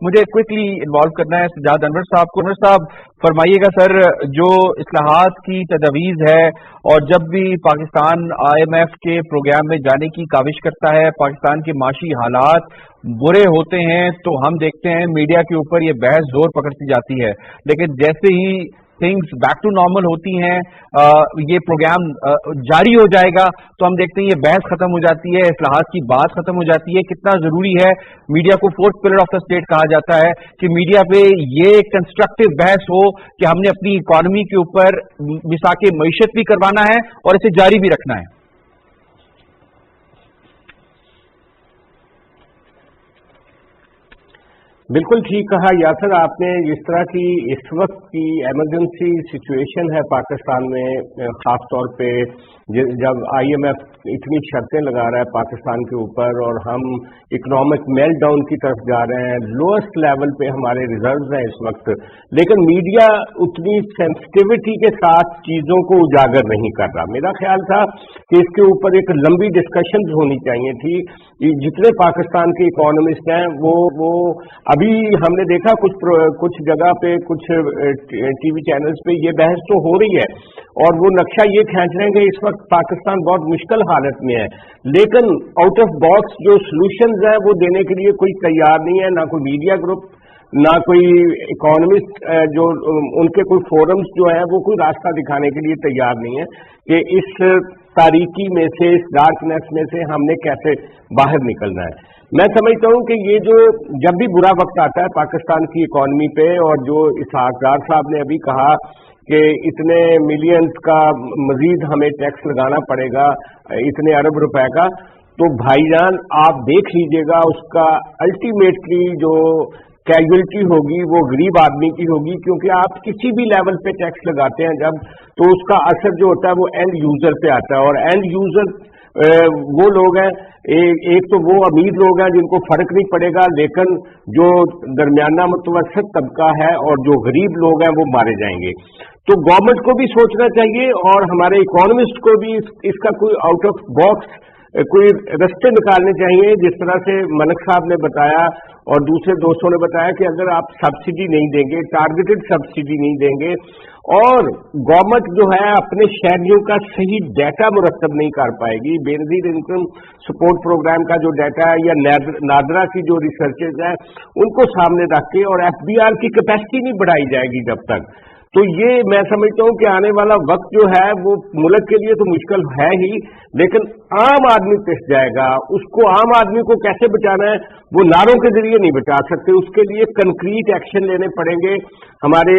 مجھے quickly involve کرنا ہے سجاد انور صاحب کو. انور صاحب فرمائیے گا سر، جو اصلاحات کی تجویز ہے اور جب بھی پاکستان IMF کے پروگرام میں جانے کی کاوش کرتا ہے، پاکستان کے معاشی حالات برے ہوتے ہیں تو ہم دیکھتے ہیں میڈیا کے اوپر یہ بحث زور پکڑتی جاتی ہے، لیکن جیسے ہی تھنگس بیک ٹو نارمل ہوتی ہیں، یہ پروگرام جاری ہو جائے گا تو ہم دیکھتے ہیں یہ بحث ختم ہو جاتی ہے، اصلاحات کی بات ختم ہو جاتی ہے. کتنا ضروری ہے، میڈیا کو fourth pillar of the state کہا جاتا ہے، کہ میڈیا پہ یہ کنسٹرکٹیو بحث ہو کہ ہم نے اپنی اکانومی کے اوپر مساق معیشت بھی کروانا ہے اور اسے جاری بھی رکھنا ہے. بالکل ٹھیک کہا یاسر آپ نے. اس طرح کی اس وقت کی ایمرجنسی سچویشن ہے پاکستان میں، خاص طور پہ جب IMF اتنی شرطیں لگا رہا ہے پاکستان کے اوپر اور ہم اکنامک میلٹ ڈاؤن کی طرف جا رہے ہیں، لوئسٹ لیول پہ ہمارے ریزروز ہیں اس وقت، لیکن میڈیا اتنی سینسٹیوٹی کے ساتھ چیزوں کو اجاگر نہیں کر رہا. میرا خیال تھا کہ اس کے اوپر ایک لمبی ڈسکشن ہونی چاہیے تھی. جتنے پاکستان کے اکانومسٹ ہیں وہ ابھی ہم نے دیکھا کچھ جگہ پہ کچھ ٹی وی چینلز پہ یہ بحث تو ہو رہی ہے اور وہ نقشہ یہ کھینچ رہے ہیں کہ اس وقت پاکستان بہت مشکل حالت میں ہے، لیکن آؤٹ آف باکس جو سولوشنز ہیں وہ دینے کے لیے کوئی تیار نہیں ہے، نہ کوئی میڈیا گروپ، نہ کوئی اکانومسٹ جو ان کے کوئی فورمز جو ہیں وہ کوئی راستہ دکھانے کے لیے تیار نہیں ہے کہ اس تاریکی میں سے، اس ڈارکنیس میں سے ہم نے کیسے باہر نکلنا ہے. میں سمجھتا ہوں کہ یہ جو جب بھی برا وقت آتا ہے پاکستان کی اکانومی پہ، اور جو اسحاق ڈار صاحب نے ابھی کہا کہ اتنے ملینز کا مزید ہمیں ٹیکس لگانا پڑے گا، اتنے ارب روپے کا، تو بھائی جان آپ دیکھ لیجئے گا اس کا الٹیمیٹلی جو کیجویلٹی ہوگی وہ غریب آدمی کی ہوگی، کیونکہ آپ کسی بھی لیول پہ ٹیکس لگاتے ہیں جب، تو اس کا اثر جو ہوتا ہے وہ اینڈ یوزر پہ آتا ہے. اور اینڈ یوزر وہ لوگ ہیں، ایک تو وہ امیر لوگ ہیں جن کو فرق نہیں پڑے گا، لیکن جو درمیانہ متوسط طبقہ ہے اور جو غریب لوگ ہیں وہ مارے جائیں گے. تو گورنمنٹ کو بھی سوچنا چاہیے اور ہمارے اکانومسٹ کو بھی اس کا کوئی آؤٹ آف باکس کوئی رستے نکالنے چاہیے. جس طرح سے ملک صاحب نے بتایا اور دوسرے دوستوں نے بتایا کہ اگر آپ سبسڈی نہیں دیں گے، ٹارگیٹڈ سبسڈی نہیں دیں گے، اور گورنمنٹ جو ہے اپنے شہریوں کا صحیح ڈیٹا مرتب نہیں کر پائے گی، بے نظیر انکم سپورٹ پروگرام کا جو ڈیٹا ہے یا نادرا کی جو ریسرچز ہیں ان کو سامنے رکھ کے، اور FBR کی کیپیسٹی نہیں بڑھائی جائے گی جب تک، تو یہ میں سمجھتا ہوں کہ آنے والا وقت جو ہے وہ ملک کے لیے تو مشکل ہے ہی، لیکن عام آدمی پس جائے گا. اس کو عام آدمی کو کیسے بچانا ہے وہ نعروں کے ذریعے نہیں بچا سکتے، اس کے لیے کنکریٹ ایکشن لینے پڑیں گے. ہمارے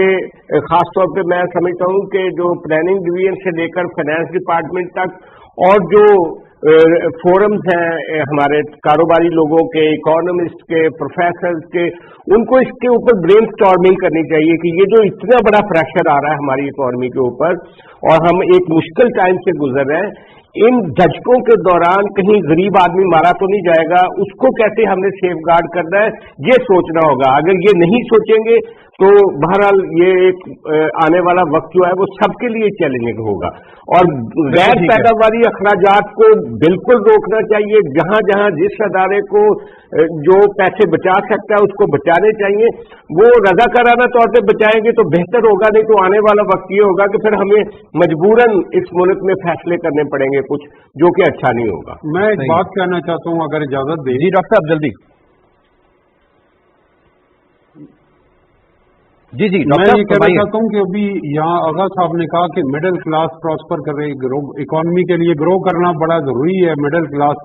خاص طور پہ میں سمجھتا ہوں کہ جو پلاننگ ڈویژن سے لے کر فائنانس ڈپارٹمنٹ تک، اور جو فورمز ہیں ہمارے کاروباری لوگوں کے، اکانومسٹ کے، پروفیسرز کے، ان کو اس کے اوپر برین سٹارمنگ کرنی چاہیے کہ یہ جو اتنا بڑا پریشر آ رہا ہے ہماری اکانومی کے اوپر اور ہم ایک مشکل ٹائم سے گزر رہے ہیں، ان دھچکوں کے دوران کہیں غریب آدمی مارا تو نہیں جائے گا، اس کو کیسے ہم نے سیف گارڈ کرنا ہے یہ سوچنا ہوگا. اگر یہ نہیں سوچیں گے تو بہرحال یہ ایک آنے والا وقت جو ہے وہ سب کے لیے چیلنجنگ ہوگا. اور غیر پیداواری اخراجات کو بالکل روکنا چاہیے، جہاں جہاں جس ادارے کو جو پیسے بچا سکتا ہے اس کو بچانے چاہیے، وہ رضاکارانہ طور پہ بچائیں گے تو بہتر ہوگا. نہیں تو آنے والا وقت یہ ہوگا کہ پھر ہمیں مجبوراً اس ملک میں فیصلے کرنے پڑیں گے کچھ، جو کہ اچھا نہیں ہوگا. میں ایک بات کہنا چاہتا ہوں اگر اجازت دیں. جی ڈاکٹر صاحب جلدی. جی میں یہ کہنا چاہتا ہوں کہ ابھی یہاں آغا صاحب نے کہا کہ مڈل کلاس پراسپر کر رہے، اکانومی کے لیے گرو کرنا بڑا ضروری ہے، مڈل کلاس